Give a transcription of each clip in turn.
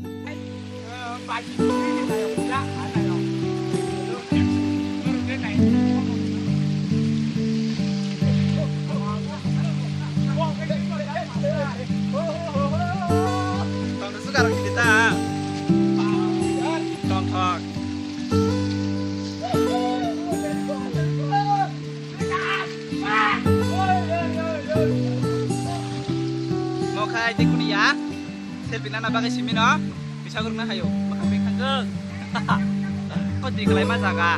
Bài gì này không giá này không? Cái này Tong itu sekarang kita Tong tong mau kayak di kuliah selfie nana pakai simi no bisa kurang hayo makan kangge kok di kelai masaga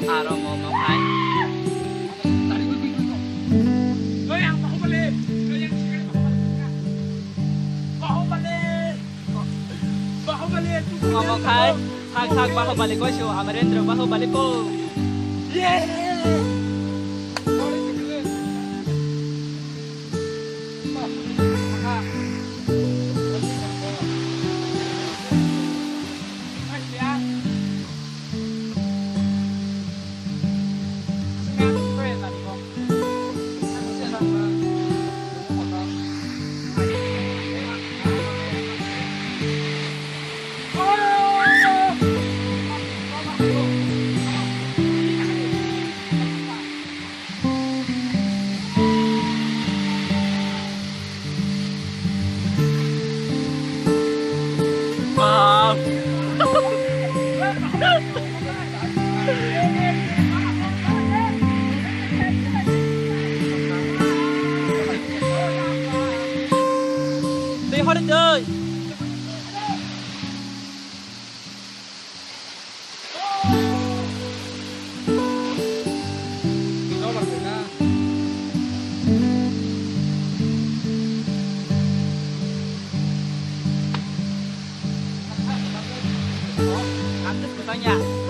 Araw mo makan. Ngomong kai, hag Bahubali ko siya, Amarendra Bahubali po. Đi thôi đi chơi. Anh thích người ta nhà.